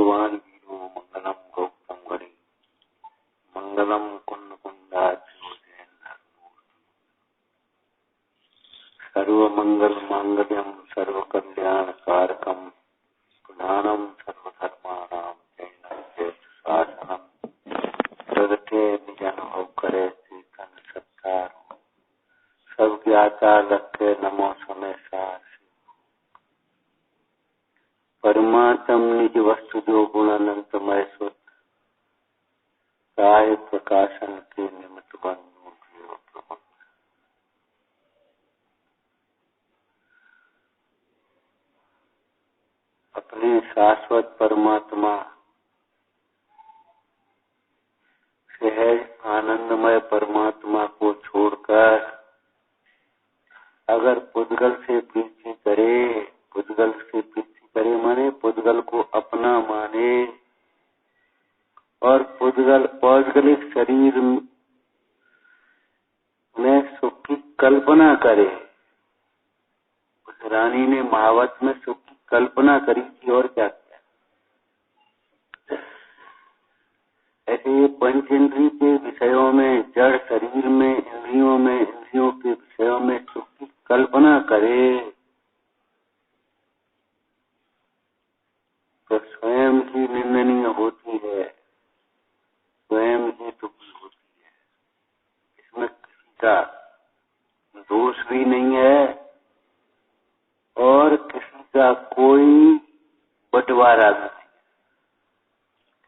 भगवान वीरो मंगलम गौतम गणि मंगलम कुंड सर्व मंगल मांगल्यम सर्व कल्याण कारकम प्रधानम सर्वधर्माणाम जैनम जय शासनम जगते निज अनुभव करे चेतन सत्कार सब ज्ञाता लखे नमो समय सार परमात्म निज वस्तु जो गुण अनंतमय सुत काय प्रकाशन के निमित्त बंधु अपने शाश्वत परमात्मा सहज आनंदमय परमात्मा को छोड़कर अगर पुद्गल से प्रीति करे माने पुद्गल को अपना माने और पौद्गलिक शरीर में सुख की कल्पना करे। उस रानी ने महावत में सुख की कल्पना करी थी और क्या किया। ऐसे पंचेंद्रिय के विषयों में, जड़ शरीर में, इंद्रियों के विषयों में सुख की कल्पना करे तो स्वयं ही निंदनीय होती है, स्वयं ही दुखी होती है। इसमें किसी का दोष भी नहीं है और किसी का कोई बंटवारा भी नहीं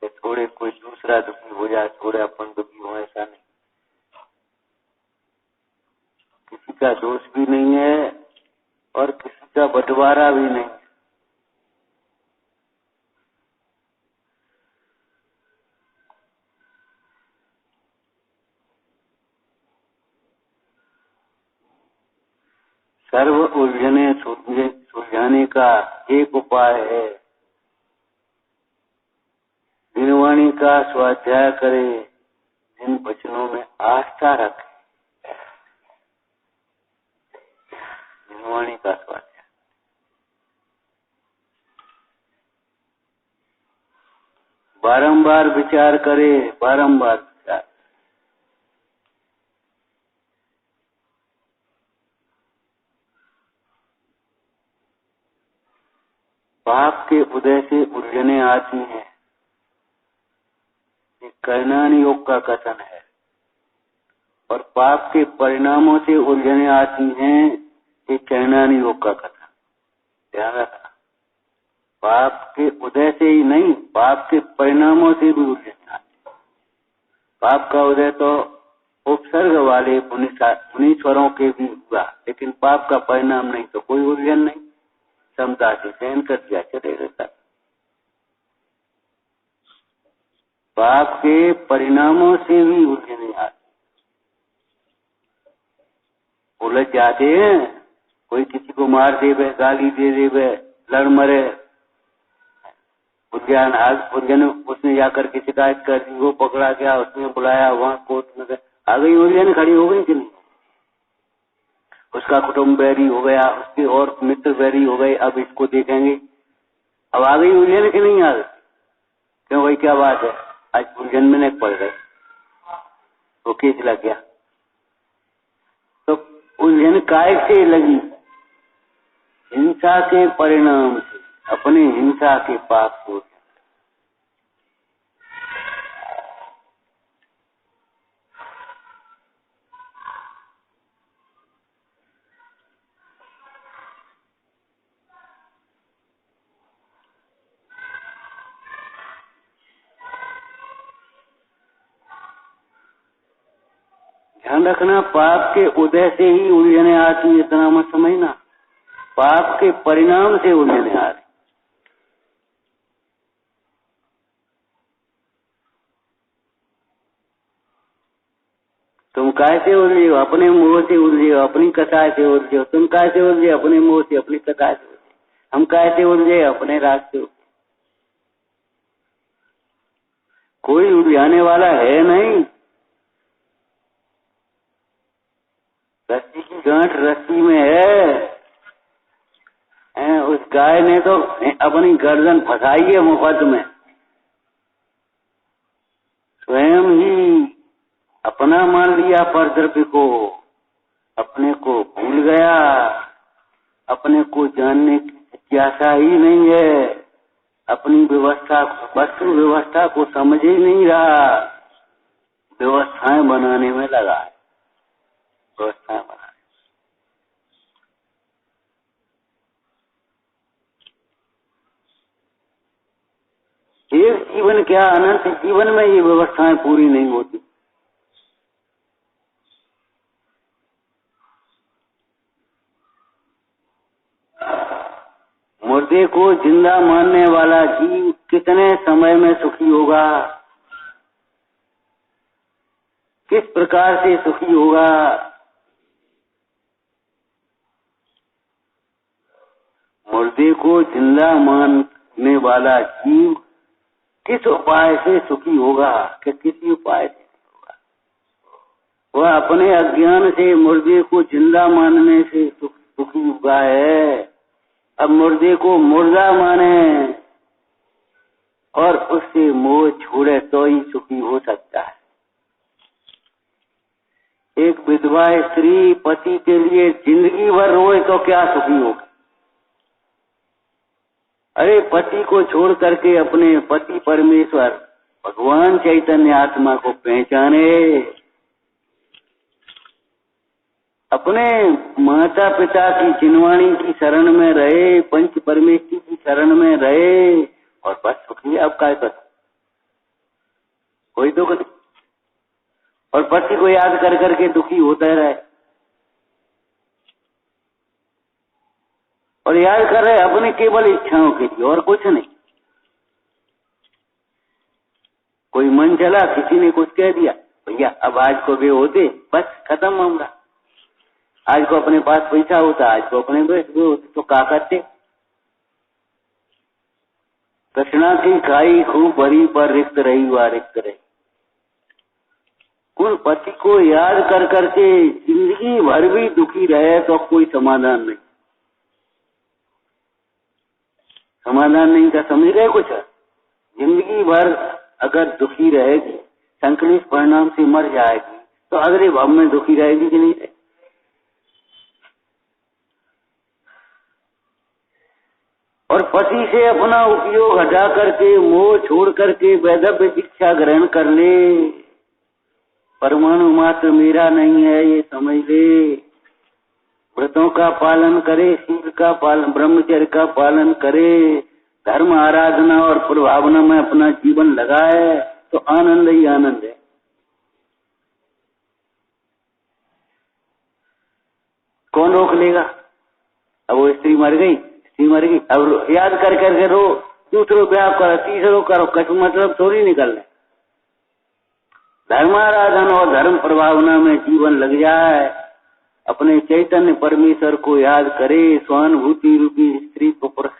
कि थोड़े कोई दूसरा दुखी हो जाए, थोड़े अपन दुखी हो, ऐसा नहीं। किसी का दोष भी नहीं है और किसी का बंटवारा भी नहीं। सर्व उलझने सुलझाने का एक उपाय है, दिनवाणी का स्वाध्याय करे, जिन वचनों में आस्था रखे। दिनवाणी का स्वाध्याय, बारंबार विचार करे, बारंबार विचार। पाप के उदय से उलझने आती हैं, ये कैनान योग का कथन है। और पाप के परिणामों से उलझने आती हैं, ये कैनान योग का कथन। ध्यान रखना, पाप के उदय से ही नहीं, पाप के परिणामों से भी उलझने आती। पाप का उदय तो उपसर्ग वाले मुनीश्वरों के भी हुआ, लेकिन पाप का परिणाम नहीं तो कोई उलझन नहीं, क्षमता से सहन कर दिया, चले रहता। पाप के परिणामों से भी उलझने आती, उलझ जाते हैं। कोई किसी को मार देवे, गाली दे देवे, लड़ मरे, उलझन उसने जाकर के शिकायत कर दी, वो पकड़ा गया, उसने बुलाया, वहां कोर्ट में आ गई, उलझन खड़ी हो गई कि नहीं। उसका कुटुंब बैरी हो गया, उसके और मित्र बैरी हो गए, अब इसको देखेंगे। अब आ गई उलझन कि नहीं आ गई? क्यों भाई, क्या बात है, आज उलझन में नहीं पड़ गए, वो केस लग गया। तो उलझन काय से लगी? हिंसा के परिणाम से, अपनी हिंसा के पाप को। ध्यान रखना, पाप के उदय से ही उलझने आती, इतना मत समझना। पाप के परिणाम से उलझने आ रही। तुम कैसे उलझे हो? अपने मोह से उलझे हो, अपनी कथा से उलझे हो। तुम कैसे उलझे? अपने मोह से, अपनी कथा से उलझे। हम कैसे उलझे? अपने रास्ते। कोई उलझाने वाला है नहीं। रस्सी की गांठ रस्सी में है। उस गाय ने तो अपनी गर्दन फंसाई है मुफ्त में। अपना मान लिया पर द्रव्य को, अपने को भूल गया, अपने को जानने की जिज्ञासा ही नहीं है, अपनी व्यवस्था वस्तु व्यवस्था को समझ ही नहीं रहा, व्यवस्थाएं बनाने में लगा है, व्यवस्थाएं बनाने। एक जीवन क्या अनंत जीवन में ये व्यवस्थाएं पूरी नहीं होती। मुर्दे को जिंदा मानने वाला जीव कितने समय में सुखी होगा, किस प्रकार से सुखी होगा। मुर्दे को जिंदा मानने वाला जीव किस उपाय से सुखी होगा कि किसी उपाय से होगा। वह अपने अज्ञान से मुर्दे को जिंदा मानने से सुखी हुआ है। अब मुर्दे को मुर्दा माने और उससे मोह छोड़े तो ही सुखी हो सकता है। एक विधवा स्त्री पति के लिए जिंदगी भर रोए तो क्या सुखी होगी। अरे पति को छोड़ करके अपने पति परमेश्वर भगवान चैतन्य आत्मा को पहचाने, अपने माता पिता की जिनवाणी की शरण में रहे, पंच परमेश्वर की शरण में रहे और बस सुखी। अब क्या कर कोई दुख नहीं, और पति को याद कर करके दुखी होता रहे और याद कर रहे अपनी केवल इच्छाओं के लिए और कुछ नहीं। कोई मन चला, किसी ने कुछ कह दिया, भैया अब आज को भी होते, बस खत्म मामला। आज को अपने पास पैसा होता, आज को अपने पास होते तो क्या करते। तृष्णा की खाई खूब भरी पर रिक्त रही हुआ रिक्त रही। उन पति को याद कर करके जिंदगी भर भी दुखी रहे तो कोई समाधान नहीं। समाधान नहीं का समझ गए कुछ। जिंदगी भर अगर दुखी रहेगी, संकलित परिणाम से मर जाएगी तो अगले भाव में दुखी रहेगी कि नहीं रहेगी। और पति से अपना उपयोग हटा करके मोह छोड़ करके वैधव्य दीक्षा ग्रहण कर ले। परमाणु मात्र मेरा नहीं है ये समझ ले। व्रतों का पालन करे, शील का पालन, ब्रह्मचर्य का पालन करे, धर्म आराधना और प्रभावना में अपना जीवन लगाए तो आनंद ही आनंद है। कौन रोक लेगा। अब वो स्त्री मर गई, मर गई, अब याद कर करके रो, दूसरों ब्याह करो, तीसरों करो, कछ मतलब थोड़ी निकलने। धर्माराधन और धर्म प्रभावना में जीवन लग जाए, अपने चैतन्य परमेश्वर को याद करे, स्वानुभूति रूपी स्त्री को पुरुष,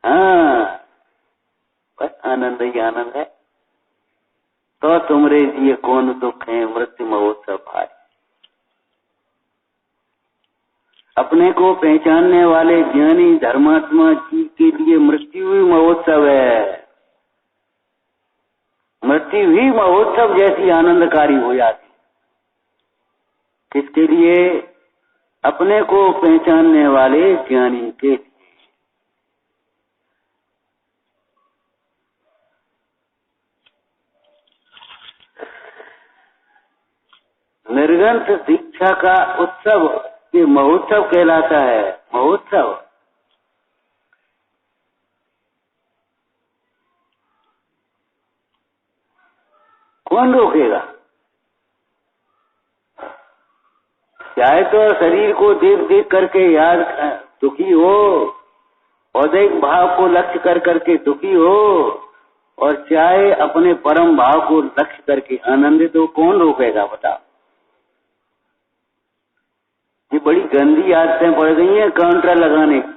हाँ बस आनंद ही आनंद है। तो तुमरे जिए कौन दुख है, मृत्यु महोत्सव भाई। अपने को पहचानने वाले ज्ञानी धर्मात्मा जी के लिए मृत्यु ही महोत्सव है। मृत्यु ही महोत्सव जैसी आनंदकारी हो जाती। किसके लिए। अपने को पहचानने वाले ज्ञानी के लिए। निर्गंथ दीक्षा का उत्सव ये महोत्सव कहलाता है। महोत्सव कौन रोकेगा। चाहे तो शरीर को देख देख करके याद दुखी हो, औदैहिक भाव को लक्ष्य कर करके दुखी हो, और चाहे अपने परम भाव को लक्ष्य करके आनंदित हो, कौन रोकेगा बताओ। ये बड़ी गंदी आदतें पड़ गई हैं काउंटर लगाने की।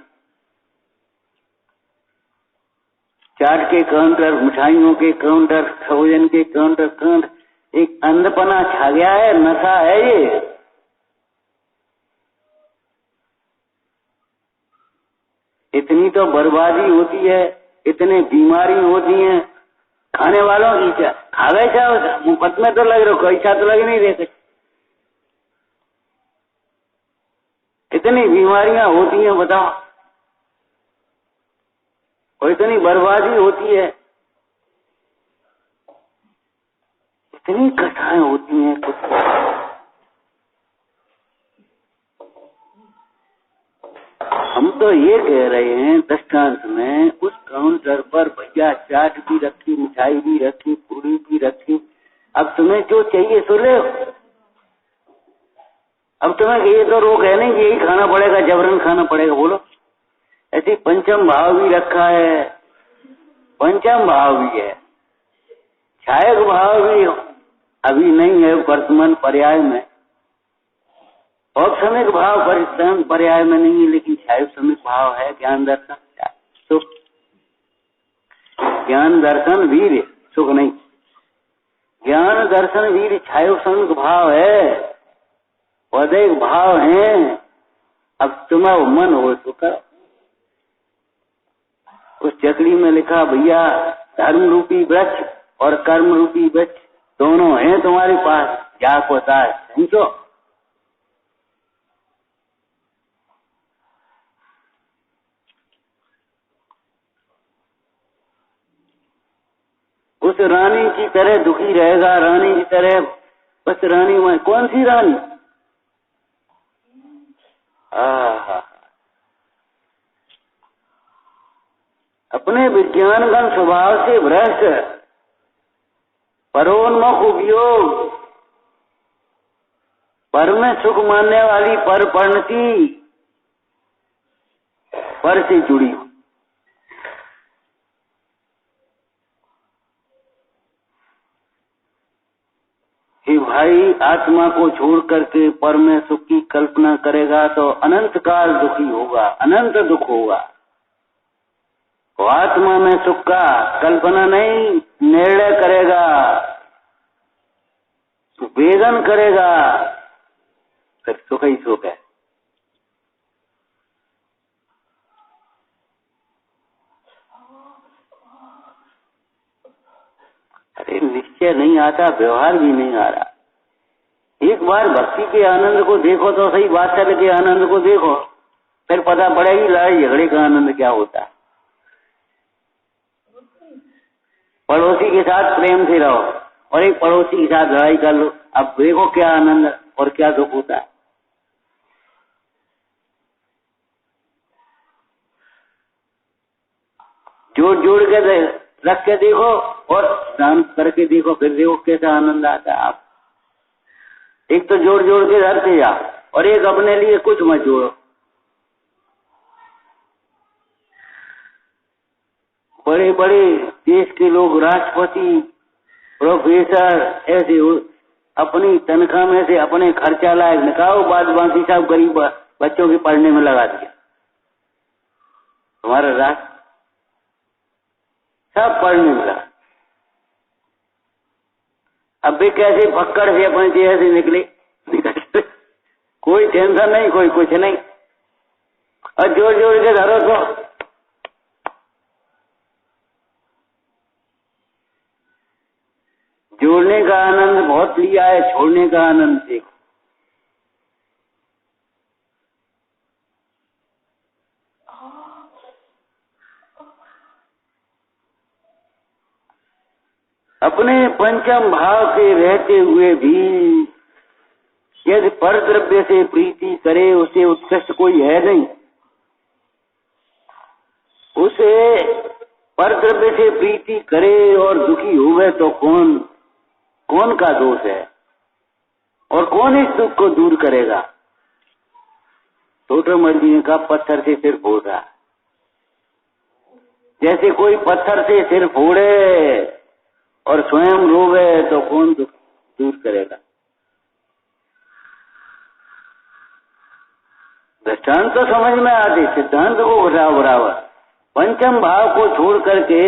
चाट के काउंटर, मिठाइयों के काउंटर, भोजन के काउंटर, एक अंधपना छा गया है, नशा है ये। इतनी तो बर्बादी होती है, इतने बीमारी होती हैं, खाने वालों की इच्छा, खा गए क्या मुफ्त में तो लग रहे, कोई इच्छा तो लग नहीं रही। इतनी बीमारियां होती हैं बताओ, और इतनी बर्बादी होती है, इतनी कथाएं होती हैं। कुछ हम तो ये कह रहे हैं दृष्टांत में, उस काउंटर पर भैया चाट भी रखी, मिठाई भी रखी, पूरी भी रखी, अब तुम्हें जो चाहिए सो ले। अब तुम्हें ये तो रोक है नहीं कि यही खाना पड़ेगा, जबरन खाना पड़ेगा, बोलो। ऐसी पंचम भाव भी रखा है, पंचम भाव भी है, छायक भाव भी अभी नहीं है वर्तमान पर्याय में, औपसमिक भाव वर्तमान पर्याय में नहीं है, लेकिन छायोपसमिक भाव है। ज्ञान दर्शन सुख, ज्ञान दर्शन वीर सुख नहीं, ज्ञान दर्शन वीर छायोपसमिक भाव है, पदैक भाव है। अब तुम्हारा मन हो तो करो। उस चकड़ी में लिखा भैया धर्म रूपी वृक्ष और कर्म रूपी वृक्ष दोनों हैं तुम्हारे पास, क्या होता है समझो। उस रानी की तरह दुखी रहेगा, रानी की तरह, बस रानी में कौन सी रानी? अपने विज्ञानगण स्वभाव से भ्रष्ट, परोन्मुख उपयोग, पर में सुख मानने वाली पर परिणति, पर से जुड़ी। कि भाई आत्मा को छोड़ करके पर में सुख की कल्पना करेगा तो अनंत काल दुखी होगा, अनंत दुख होगा। तो आत्मा में सुख का कल्पना नहीं, निर्णय करेगा, वेदन करेगा, फिर सुख ही सुख है। अरे निश्चय नहीं आता, व्यवहार भी नहीं आ रहा। एक बार भक्ति के आनंद को देखो तो सही, वात्सल्य के आनंद को देखो, फिर पता पड़ेगी लड़ाई झगड़े का आनंद क्या होता है। पड़ोसी के साथ प्रेम से रहो और एक पड़ोसी के साथ लड़ाई कर लो, अब देखो क्या आनंद और क्या दुख होता है। जोड़ जोड़ के रख के देखो और दान करके देखो, फिर देखो कैसा आनंद आता है। आप एक तो जोड़ जोड़ के रखते जाओ और एक अपने लिए कुछ मत जोड़ो। बड़े बड़े देश के लोग, राष्ट्रपति, प्रोफेसर, ऐसे अपनी तनख्वाह में से अपने खर्चा लायक निकालो, बाद बाकी सब गरीब बच्चों के पढ़ने में लगा दिया। तुम्हारा राष्ट्र सब पढ़ने में लगा। अब भी कैसे फक्कड़ से अपने देह से निकले, कोई टेंशन नहीं, कोई कुछ नहीं, और जोड़ जोड़ के धरो तो जोड़ने का आनंद बहुत लिया है, छोड़ने का आनंद देखो। अपने पंचम भाव के रहते हुए भी यदि पर द्रव्य से प्रीति करे, उसे उत्कृष्ट कोई है नहीं। उसे पर द्रव्य से प्रीति करे और दुखी हुए तो कौन का दोष है, और कौन इस दुख को दूर करेगा? टोटरमल जी का पत्थर से सिर फोड़ रहा, जैसे कोई पत्थर से सिर फोड़े और स्वयं रोवे तो कौन दुख दूर करेगा? दृष्टांत तो समझ में आते, सिद्धांत को घटाओ बराबर। पंचम भाव को छोड़ करके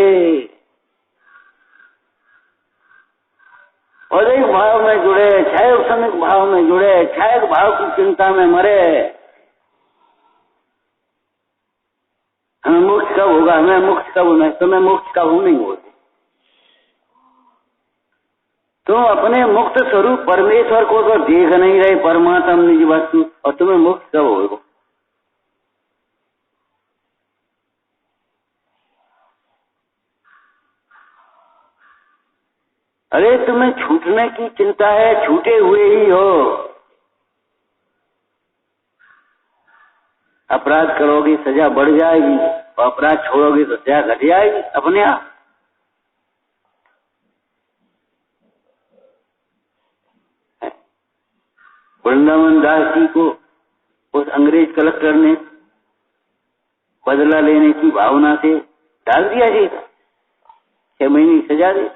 और एक भाव में जुड़े, छायोपसमिक भाव में जुड़े, छायक भाव की चिंता में मरे। हमें मोक्ष कब होगा, हमें मोक्ष कब होना है, तुम्हें मोक्ष कब नहीं होती। तुम अपने मुक्त स्वरूप परमेश्वर को तो देख नहीं रहे, परमात्मा निज वस्तु, और तुम्हें मुक्त कब होगा? अरे तुम्हें छूटने की चिंता है, छूटे हुए ही हो। अपराध करोगे सजा बढ़ जाएगी, और अपराध छोड़ोगे तो सजा घट जाएगी अपने आप। वृंदावन दास जी को उस अंग्रेज कलेक्टर ने बदला लेने की भावना से डाल दिया जी, 6 महीने की सजा दी।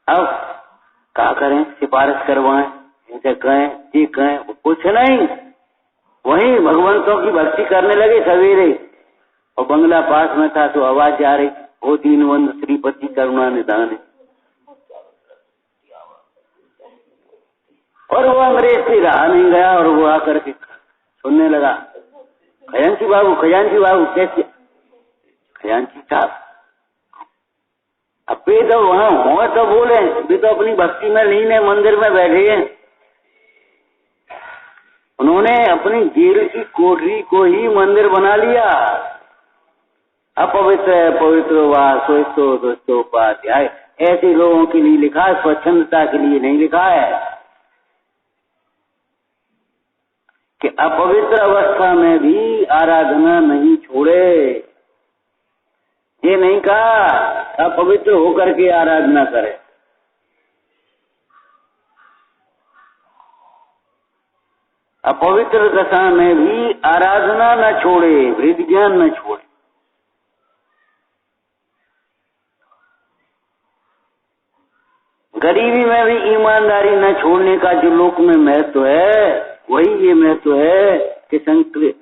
अब क्या करें? सिफारिश करवाएं, इनसे कहें, ये कहें, कुछ नहीं। वहीं भगवंतों की भक्ति करने लगे सवेरे, और बंगला पास में था तो आवाज जा रही, ओ दीनबंधु श्रीपति करुणा निधान। और वो अंग्रेज से रहा नहीं गया, और वो आकर के सुनने लगा, खजांची बाबू कैसे? खजांची साहब, अब वे तो वहां हो तो बोले, वे तो अपनी भक्ति में लीन है, मंदिर में बैठे हैं। उन्होंने अपनी जेल की कोठरी को ही मंदिर बना लिया। अपवित्र पवित्र वासो दोस्तोपाध्याय, ऐसे लोगों के लिए लिखा है, स्वच्छंदता के लिए नहीं लिखा है कि अपवित्र अवस्था में भी आराधना नहीं छोड़े। ये नहीं कहा अपवित्र होकर के आराधना करे। अपवित्र दशा में भी आराधना न छोड़े, वेद ज्ञान न छोड़े। गरीबी में भी ईमानदारी न छोड़ने का जो लोक में महत्व है, वही ये महत्व है कि संकट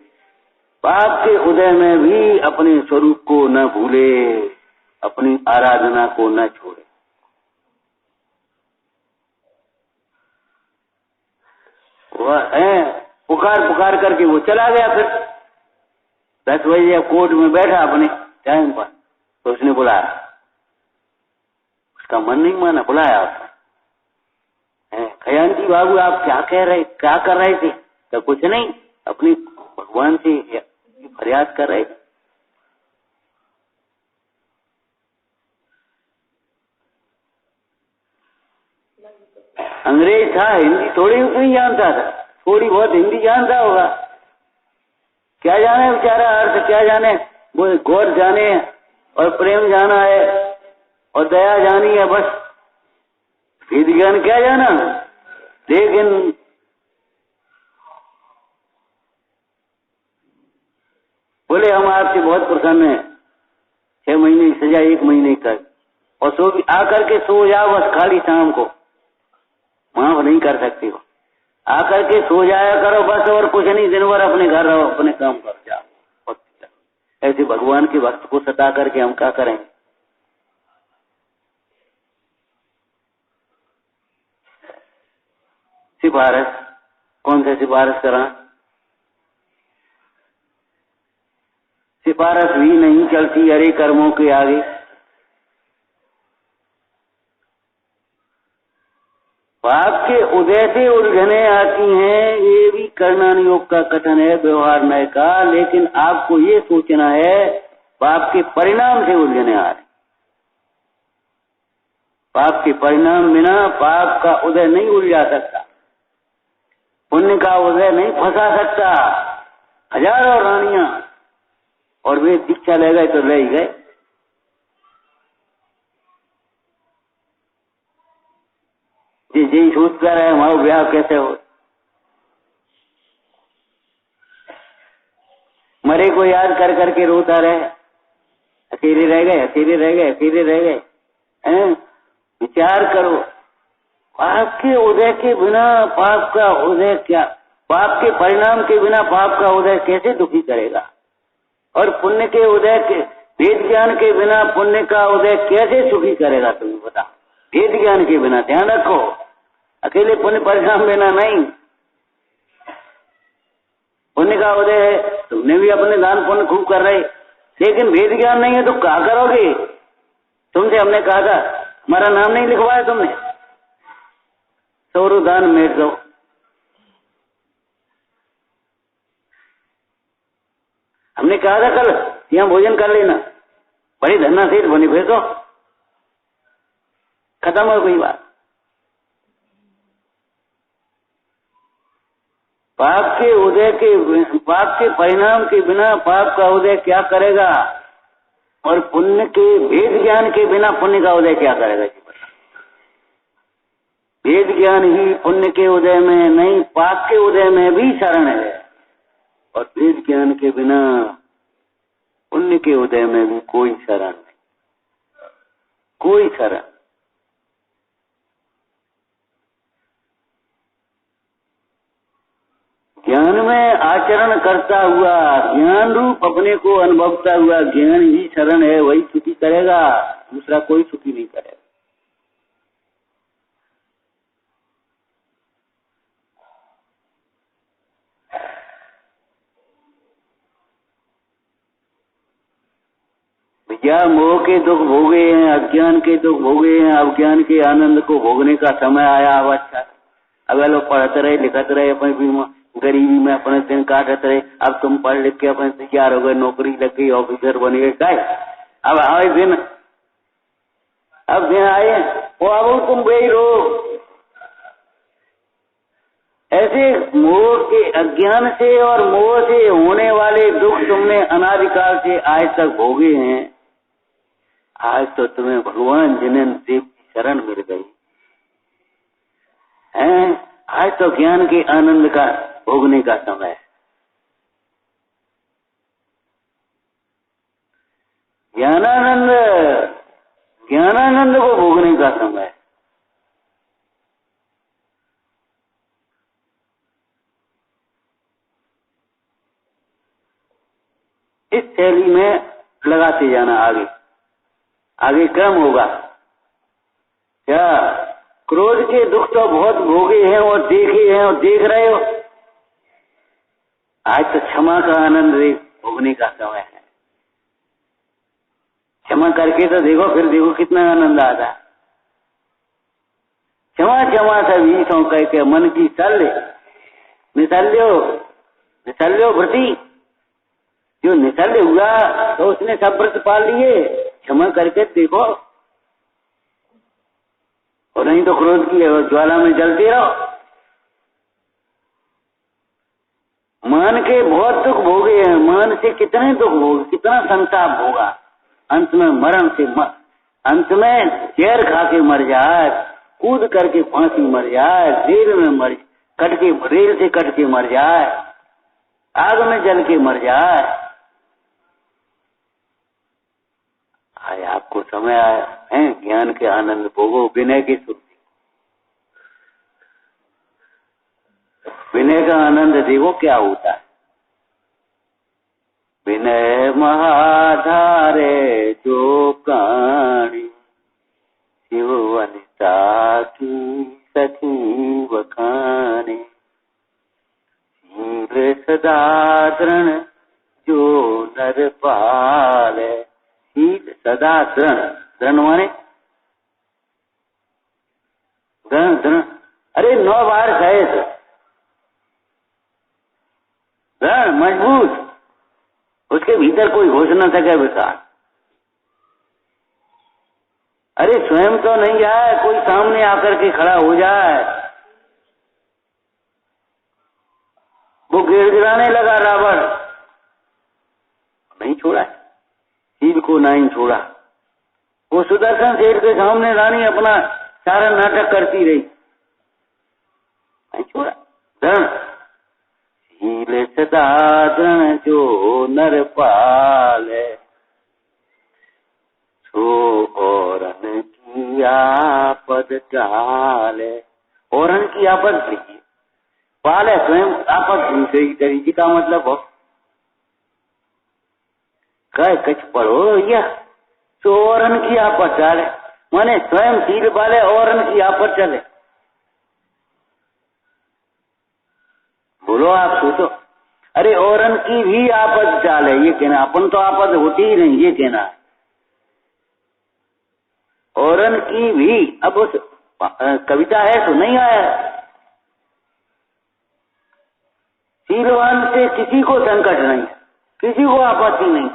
पाप के उदय में भी अपने स्वरूप को न भूले, अपनी आराधना को न छोड़े। वह है पुकार करके वो चला गया। फिर 10 बजे कोर्ट में बैठा अपने टाइम पर, तो उसने बुलाया, उसका मन नहीं माना, बुलाया उसने, खजांची बाबू आप क्या कर रहे थे? तो कुछ नहीं, अपनी भगवान से फरियाद कर रहे थे। अंग्रेज था, हिंदी थोड़ी उतनी जानता था, थोड़ी बहुत हिंदी जानता होगा, क्या जाने बेचारा अर्थ, क्या जाने वो गौर जाने और प्रेम जाना है और दया जानी है, बस वेद ज्ञान क्या जाना। लेकिन बोले हम आपसे बहुत प्रसन्न है, 6 महीने की सजा 1 महीने कर, और सो आकर के सो जाओ बस, खाली शाम को माफ नहीं कर सकती हो, आकर के सो जाया करो बस, और कुछ नहीं, दिन भर अपने घर रहो, अपने काम कर जाओ। ऐसे भगवान के भक्त को सता करके हम क्या करेंगे? सिफारिश कौन से सिफारिश करा? सिफारिश भी नहीं चलती अरे कर्मों के आगे। पाप के उदय से उलझने आती हैं, ये भी कर्णन योग का कथन है, व्यवहार नय का। लेकिन आपको ये सोचना है पाप के परिणाम से उलझने आ रहे। पाप के परिणाम बिना पाप का उदय नहीं उलझा सकता, पुण्य का उदय नहीं फंसा सकता। हजारों रानियां और वे दीक्षा ले गए तो ले ही गए। यही सोचता रहे हमारा ब्याह कैसे हो, मरे को याद कर करके रोता रहे, अकेले रह गए, अकेले रह गए, अकेले रह गए। विचार करो, पाप के उदय के बिना पाप का उदय क्या, पाप के परिणाम के बिना पाप का उदय कैसे दुखी करेगा, और पुण्य के उदय के, वेद ज्ञान के बिना पुण्य का उदय कैसे सुखी करेगा? तुम्हें बता, वेद ज्ञान के बिना, ध्यान रखो, अकेले पुण्य परिणाम बिना नहीं। पुण्य का उदय है, तुमने भी अपने दान पुण्य खूब कर रहे, लेकिन वेद ज्ञान नहीं है तो क्या करोगे? तुमसे हमने कहा था हमारा नाम नहीं लिखवाया तुमने, सौरुदान मेट दो। हमने कहा था कल यहाँ भोजन कर लेना, बड़ी धन्ना सेठ बनी फिर तो खत्म हो गई बात। पाप के परिणाम के बिना पाप का उदय क्या करेगा, और पुण्य के भेद ज्ञान के बिना पुण्य का उदय क्या करेगा जी बता। भेद ज्ञान ही पुण्य के उदय में नहीं, पाप के उदय में भी शरण है, और भेद ज्ञान के बिना पुण्य के उदय में भी कोई शरण नहीं, कोई शरण। ज्ञान में आचरण करता हुआ, ज्ञान रूप अपने को अनुभवता हुआ ज्ञान ही शरण है, वही सुखी करेगा, दूसरा कोई सुखी नहीं करेगा। भैया मोह के दुख भोगे हैं, अज्ञान के दुख भोगे हैं, अब ज्ञान के आनंद को भोगने का समय आया। अब अच्छा, अब लोग पढ़ते रहे लिखते रहे, अपने गरीबी में अपने दिन काटते रहे। अब तुम पढ़ लिख के अपने तैयार हो गए, नौकरी लग गई, ऑफिसर बन गए, क्या अब आए दिन, अब दिन आए वो अब तुम गई रहो। ऐसे मोह के अज्ञान से और मोह से होने वाले दुख तुमने अनादिकाल से आज तक भोगे हैं। आज तो तुम्हें भगवान जिन्हें देव की शरण मिल गई है, आज तो ज्ञान के आनंद का भोगने का समय है। ज्ञानानंद को भोगने का समय है। इस शैली में लगाते जाना, आगे आगे क्रम होगा। क्या क्रोध के दुख तो बहुत भोगे हैं और देखे हैं और देख रहे हो, आज तो क्षमा का आनंद भोगने का समय है। क्षमा करके तो देखो, फिर देखो कितना आनंद आता है। क्षमा क्षमा सभी सौ कह के मन की निसल्यो वृत्ति, जो निसल्य हुआ तो उसने सब व्रत पाल लिए। क्षमा करके देखो, और नहीं तो क्रोध की ज्वाला में जलते रहो। मान के बहुत दुख भोगे हैं, मान से कितने दुख भोगे, कितना संताप होगा। अंत में मरण से अंत में जहर खा के मर जाए, कूद करके फांसी मर जाए, रेल में रेल से कट के मर जाए, आग में जल के मर जाए। आज आपको समय आया है, ज्ञान के आनंद भोगो, विनय की सुधि, विनय का आनंद देखो क्या होता है। विनय महाधारे जो प्राणी, शिव वनिता की सखी बखाने, शील सदा दृढ़ जो नर पाले। शील सदा दृढ़ माने दृढ़, अरे 9 बार कहे दृढ़ मजबूत, उसके भीतर कोई घुस न सके विकार। अरे स्वयं तो नहीं जाए, कोई सामने आकर के खड़ा हो जाए। वो गिड़गिड़ाने लगा रावण, नहीं छोड़ा, शील को नहीं छोड़ा। वो सुदर्शन सेठ के सामने रानी अपना सारा नाटक करती रही, नहीं छोड़ा। दृढ़ शील सदा दृढ़ जो नर पाले, सो औरन की आपद टाले। औरन की आपद देखिए, पाले स्वयं आपद दूसरी तरीके का मतलब हो। कह कछ पढ़ो या तो औरन की आपद टाले, माने स्वयं शील पाले औरन की आपद चले। बोलो आप सोचो, अरे औरन की भी आपद टाले, ये कहना। अपन तो आपद होती ही नहीं, ये कहना। औरन की भी अब उस कविता है तो नहीं आया। शीलवान से किसी को संकट नहीं, किसी को आपत्ति नहीं।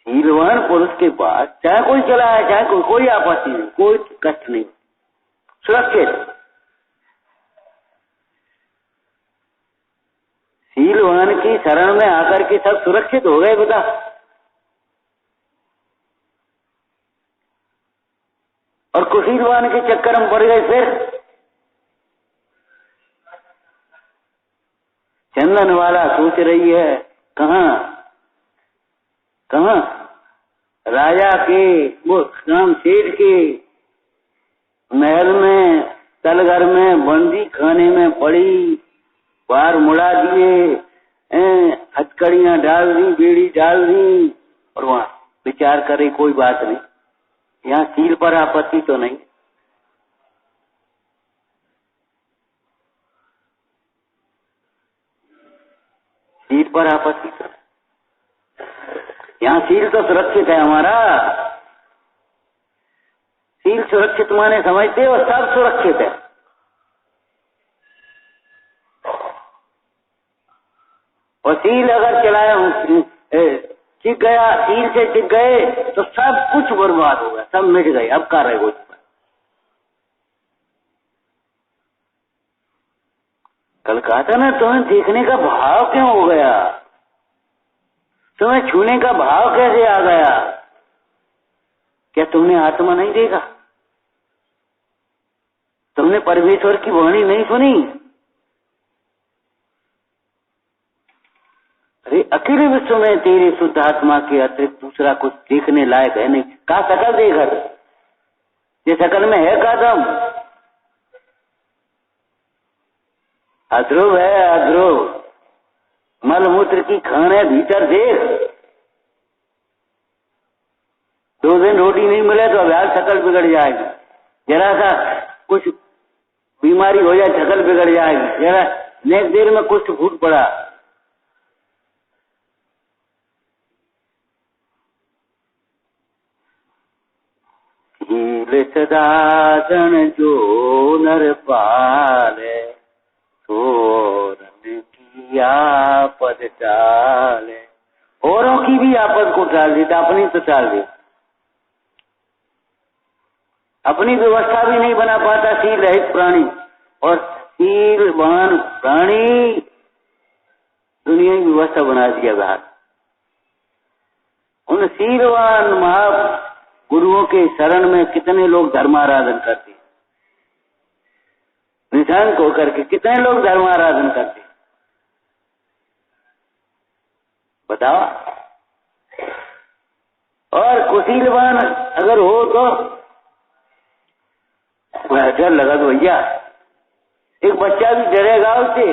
शीलवान पुरुष के पास चाहे कोई चला है चाहे कोई आपत्ति नहीं, कोई कष्ट नहीं, सुरक्षित। शीलवान की शरण में आकर के सब सुरक्षित हो गए बेटा। और कुशीलवान के चक्कर में पड़ गए। फिर चंदन वाला सोच रही है कहाँ कहाँ राजा के वो राम सेठ के महल में तलघर में बंदी खाने में पड़ी, बाहर मुड़ा दिए, हथकड़ियां डाल दी, बेड़ी डाल दी, और वहां विचार करे कोई बात नहीं, यहाँ शील पर आपत्ति तो नहीं। शील पर आपत्ति तो यहाँ शील तो सुरक्षित है हमारा। शील सुरक्षित माने समझते हो, सब सुरक्षित है। और शील अगर चलाया चिक गया, शील से चिक गए तो सब कुछ बर्बाद हो गया, सब मिट गए। अब क्या रहेगा उस पर? कल कहा था ना, तुम्हें देखने का भाव क्यों हो गया, तुम्हें छूने का भाव कैसे आ गया? क्या तुमने आत्मा नहीं देखा? तुमने परमेश्वर की वाणी नहीं सुनी? अरे अकेले विश्व में तेरे शुद्ध आत्मा के अतिरिक्त दूसरा कुछ देखने लायक है नहीं। का शकल देखा, ये शकल में है का दम? अध्रुव है, अध्रुव। मलमूत्र की खान है, भीतर देख। 2 दिन रोटी नहीं मिले तो अब शकल बिगड़ जाएगी, जरा सा कुछ बीमारी हो जाए शकल बिगड़ जाएगी, जरा नेक्स्ट देर में कुछ फूट पड़ा। शील सदाचरण जो नर पाले, सोरन की आपद टाले। औरों की भी आपद को टाल देता, अपनी तो टाल दे। अपनी व्यवस्था भी नहीं बना पाता शील रहित प्राणी, और शीलवान प्राणी दुनिया की व्यवस्था बना दिया बाहर। उन शीलवान महा गुरुओं के शरण में कितने लोग धर्माराधन करते, निशंक होकर के कितने लोग धर्माराधन करते, बताओ। और कुशीलवान अगर हो तो डर लगा तो भैया, एक बच्चा भी डरेगा उससे,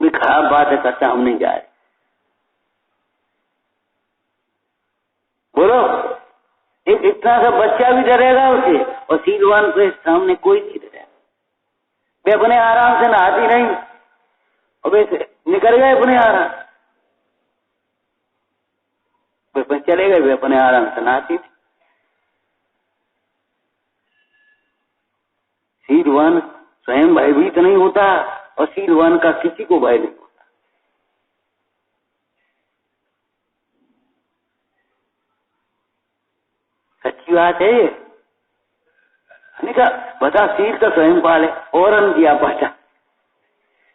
भी खराब बात है, करता हम नहीं जाए। बोलो, एक इतना सा बच्चा भी डरेगा उसे, और शीलवान के सामने कोई नहीं डरेगा। वे अपने आराम से नहाती नहीं, और वे निकल गए अपने आराम, वे चले गए, वे अपने आराम से नहाती थी। शीलवान स्वयं भयभीत नहीं होता, और शीलवान का किसी को भय नहीं होता। सच्ची बात है ये। बता, शील तो स्वयं पाले, और किया पहचान,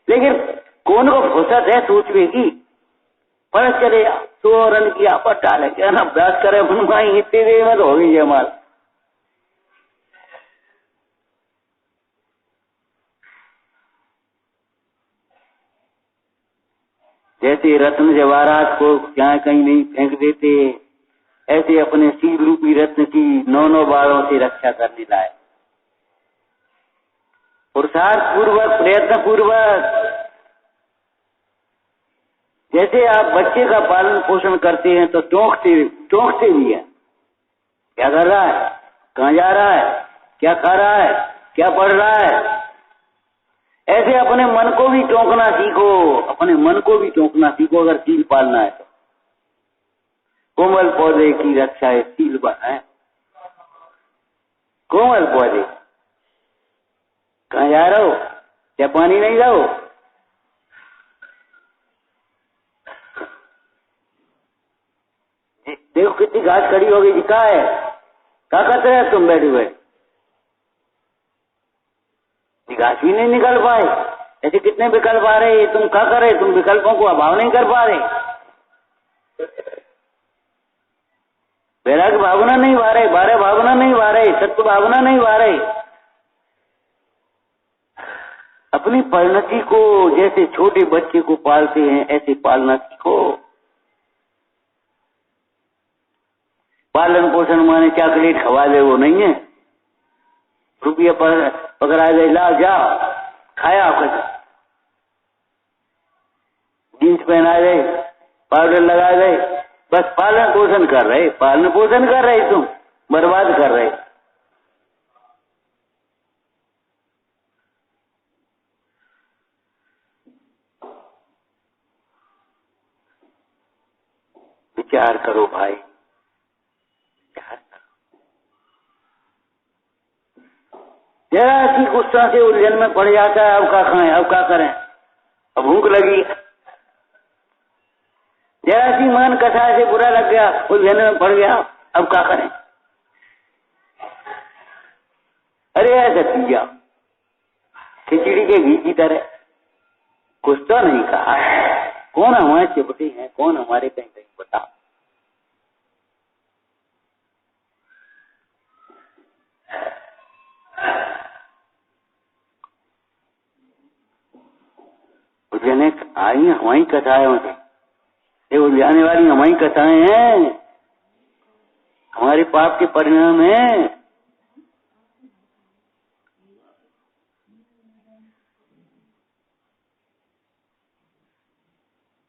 लेकिन कौन को फुर्सत है सोचने की? पर चले तो और किया पर टाले, क्या ना अभ्यास करे अपन भाई, इतनी देर में तो हो गई हमारा। जैसे रत्न जवाहरात को क्या कहीं नहीं फेंक देते, ऐसे अपने शील रूपी रत्न की 9 बारों से रक्षा करने लाए। पुरुषार्थ पूर्वक, प्रयत्न पूर्वक। जैसे आप बच्चे का पालन पोषण करते हैं तो टोकते भी है, क्या कर रहा है, कहाँ जा रहा है, क्या खा रहा है, क्या पढ़ रहा है। ऐसे अपने मन को भी टोकना सीखो, अपने मन को भी टोकना सीखो, अगर शील पालना है तो। कोमल पौधे की रक्षा है सील है। कोमल पौधे कहाँ जा रहे हो? क्या पानी नहीं लाओ? देखो कितनी घास खड़ी हो गई। कहाँ है? क्या करते हैं तुम बैठे बैठे? घास भी नहीं निकल पाए। ऐसे कितने विकल्प आ रहे? तुम क्या कर रहे? तुम विकल्पों को अभाव नहीं कर पा रहे। वैराग्य भावना नहीं भा रहे, बारह भावना नहीं भा रहे, सत्य भावना नहीं भा रहे। अपनी परिणति को जैसे छोटे बच्चे को पालते हैं ऐसे पालना सीखो। पालन पोषण माने चॉकलेट खवा दे वो नहीं है। रुपया पकड़ा दे, ला जा खाया, जींस पहना दे, पाउडर लगा दे, बस पालन पोषण कर रहे। पालन पोषण कर रहे, तुम बर्बाद कर रहे। विचार करो भाई, विचार करो। जरा सी गुस्सा से उलझन में पड़ जाता है। अब क्या खाएं, अब क्या करें, अब भूख लगी। जरा सी मन कथा से बुरा लग गया, उलझन में पड़ गया, अब क्या करें। अरे ऐसा पिया खिचड़ी के घी की तरह, कुछ तो नहीं कहा। कौन हमारे चिपटे हैं, कौन हमारे कहीं कहीं बता। उलझने आई हमारी कथाएं से, ये उलझाने वाली हमारी कथाएं हैं, हमारे पाप के परिणाम है।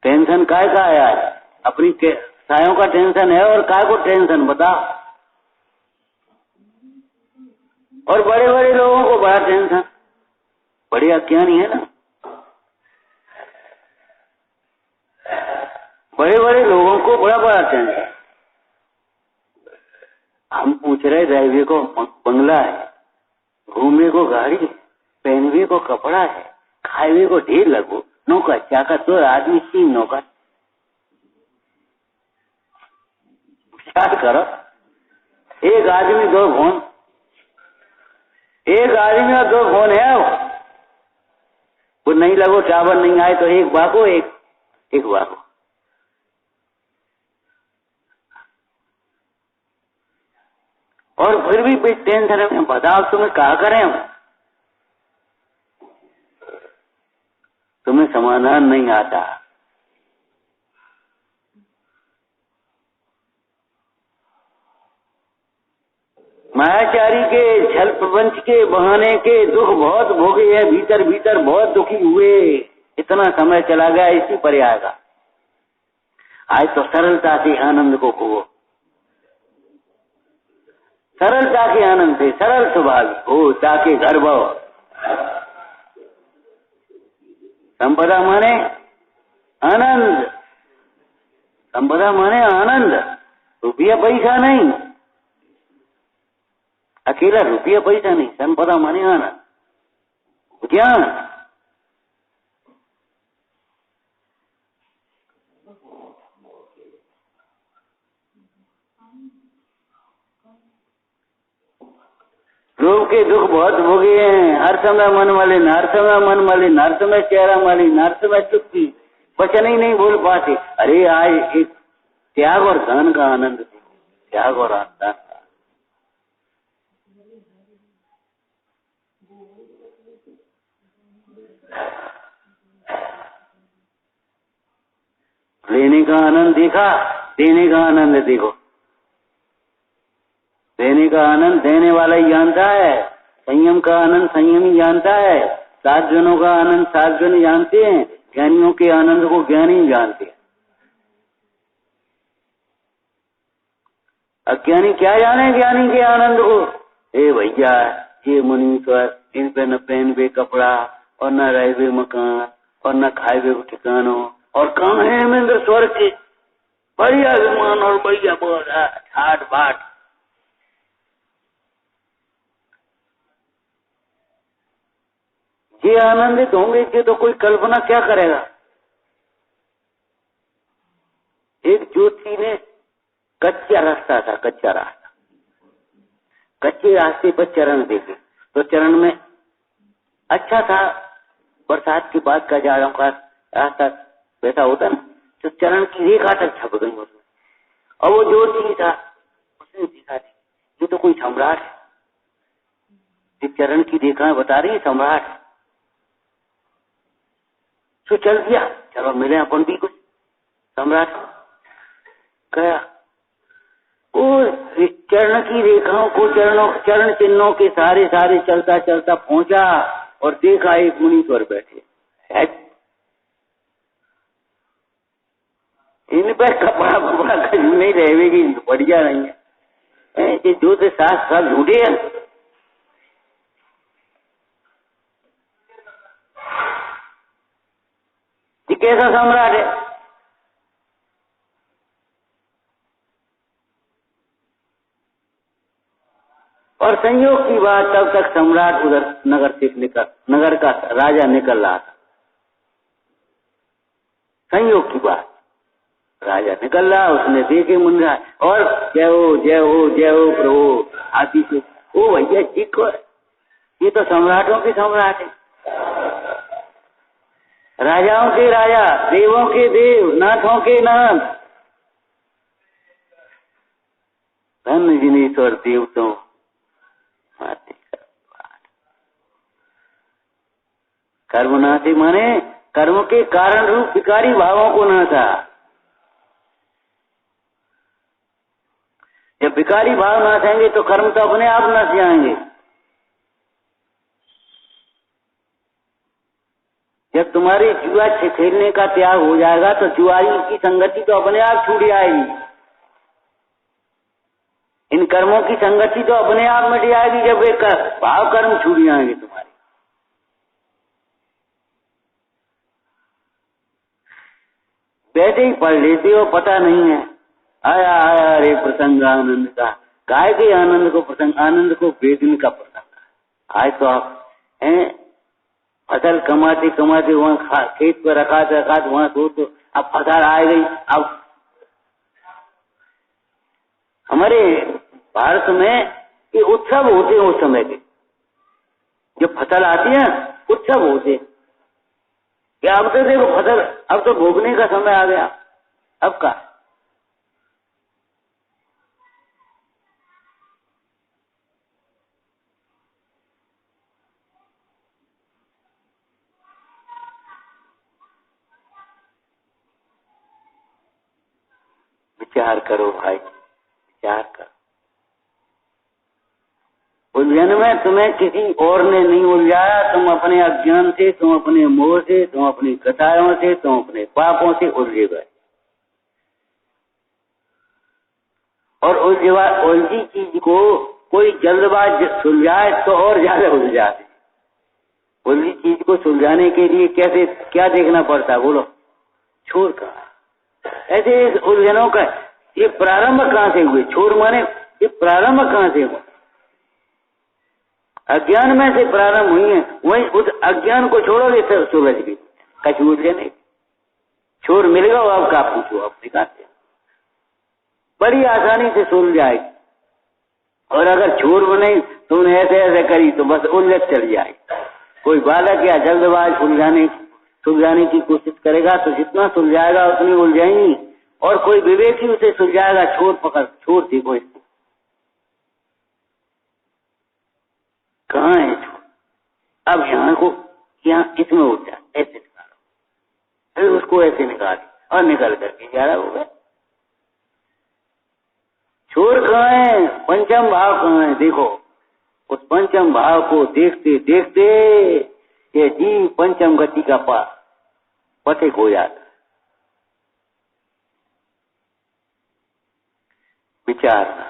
टेंशन काय का है यार? अपनी सायों का टेंशन है, और काय को टेंशन बता। और बड़े बड़े लोगों को बड़ा टेंशन, बड़े अज्ञानी है ना। बड़े बड़े लोगों को बड़ा बड़ा टेंशन। हम पूछ रहे, रहने को बंगला है, घूमने को गाड़ी, पहनने को कपड़ा है, खाने को ढेर लगो, नौकर चाकर तो आदमी 3 नौकर। विचार करो, एक आदमी 2 फोन, एक आदमी और 2 फोन है। वो नहीं लगो, टावर नहीं आए तो एक भागो, एक भागो। और फिर भी टेंशन है। बताओ तुम्हें क्या करें हम? तुम्हें समाधान नहीं आता। मायाचारी के छल प्रपंच के बहाने के दुख बहुत भोगे हैं, भीतर भीतर बहुत दुखी हुए। इतना समय चला गया, इसी पर आएगा। आज तो सरलता से आनंद को खो, सरलता के आनंद से, सरल स्वभाव हो ताकि घर भाव। संपदा माने आनंद, संपदा माने आनंद, रुपया पैसा नहीं, अकेला रुपया पैसा नहीं। संपदा माने आनंद, ज्ञान। लोग के दुख बहुत भोगे हैं। हर समय मन मलिन, हर समय मन मलिन, हर समय चेहरा मलिन, हर समय चुप्पी, वचन ही नहीं बोल पाते। अरे आज एक त्याग और दान का आनंद, त्याग और दान का। लेने का आनंद देखा, देने का आनंद देखो। देने का आनंद देने वाला ही जानता है, संयम का आनंद संयमी जानता है, 7 जनों का आनंद 7 जन जानते हैं, ज्ञानियों के आनंद को ज्ञानी जानते हैं। अज्ञानी क्या जाने ज्ञानी के आनंद को? ए भैया, ये मुनीश्वर, इन पे न पहन वे कपड़ा, और न रहे वे मकान, और न खाए वे ठिकानों, और कहाँ है हमें स्वर्ग के? बढ़िया विमान और बढ़िया बहुत ठाट बाट। ये आनंदित होंगे कि तो कोई कल्पना क्या करेगा। एक ज्योति ने कच्चा रास्ता था, कच्चा रास्ता, कच्चे रास्ते पर चरण देखे तो चरण में अच्छा था, बरसात के बाद का जाड़ों का रास्ता वैसा होता ना, तो चरण की रेखा तक छप गई उसमें। और वो ज्योति था, उसने देखा ये तो कोई सम्राट है, ये चरण की रेखाएं बता रही है सम्राट है। तो चल दिया, चलो मिले अपन भी कुछ सम्राट। गया वो चरण की रेखाओं को चरण चिन्हों के सारे सारे चलता चलता पहुंचा और देखा एक मुनीश्वर बैठे। इन पर कपड़ा बपड़ा कहीं नहीं रहेगी, बढ़िया नहीं है कि जो तो साथ साथ झूठे हैं। ये कैसा सम्राट है। और संयोग की बात, तब तक सम्राट उधर नगर से नगर का राजा निकल रहा था। संयोग की बात, राजा निकल रहा, उसने देखे मुन्ना और जय हो जय हो जय हो प्रभु हाथी से। ओ भैया जी को, ये तो सम्राटों के सम्राट है, राजाओं के राजा, देवों के देव, नाथों के नाथ, धन जिनेश्वर देव तो कर्म नाथे माने कर्म के कारण रूप विकारी भावों को नाथा। जब विकारी भाव नाचेंगे तो कर्म तो अपने आप नस जाएंगे। जब तुम्हारी जुआ खेलने का त्याग हो जाएगा तो जुआरी की संगति तो अपने आप छूट जाएगी। इन कर्मों की संगति तो अपने आप मिट जाएगी जब वे भाव कर्म छूट जाएंगे तुम्हारे। वैसे ही पढ़ लेते हो, पता नहीं है। आया आया रे प्रसंग आनंद का, काय के आनंद को प्रसंग, आनंद को बेचने का प्रसंग। आज तो आप हैं फसल कमाते कमाते वहाँ खेत पर रखाते वहां तो अब फसल आ गई। अब हमारे भारत में ये उत्सव होते हैं उस समय के, जब फसल आती है उत्सव होते। क्या अब तो देखो फसल, अब तो भोगने का समय आ गया। अब का विचार करो भाई, विचार करो। उलझन में तुम्हें किसी और ने नहीं उलझाया, तुम अपने अज्ञान से, तुम अपने मोह से, तुम अपनी कथाओं से, तुम अपने पापों से उलझे गए। और उलझी चीज को कोई जल्दबाज सुलझाए तो और ज्यादा उलझाते। उलझी चीज को सुलझाने के लिए कैसे क्या देखना पड़ता है बोलो, छोर कहाँ। ऐसे इस उलझनों का ये प्रारंभ कहाँ से हुए, छोर माने ये प्रारंभ कहाँ से हुआ, अज्ञान में से प्रारंभ हुई है। वही उस अज्ञान को छोड़ोगे तो सुलझ गई, कहीं उलझे नहीं। छोर मिल गया अब का पूछो, अब निकालते बड़ी आसानी से सुलझ जाएगी। और अगर छोर बने तुमने ऐसे ऐसे करी तो बस उलझ चल जाएगी। कोई बालक या जल्दबाज सुलझाने की कोशिश करेगा तो जितना सुलझाएगा उतनी उलझाएंगी। और कोई विवेकी उसे सुलझाएगा, छोर पकड़, छोर देखो इसको कहाँ है छोर। अब यहाँ को यहाँ इसमें उठ जाए, ऐसे निकालो, फिर उसको ऐसे निकाल और निकल करके ज्यादा हो गया। छोर कहाँ है, पंचम भाव कहाँ है। देखो उस पंचम भाव को देखते देखते ये जीव पंचम गति का पथिक हो जाता। विचारना,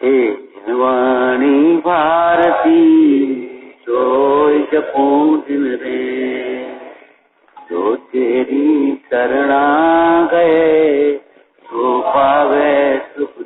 हे जिनवाणी भारती सोई जपो दिन रे, जो तेरी शरणा गए, सो पावे सुख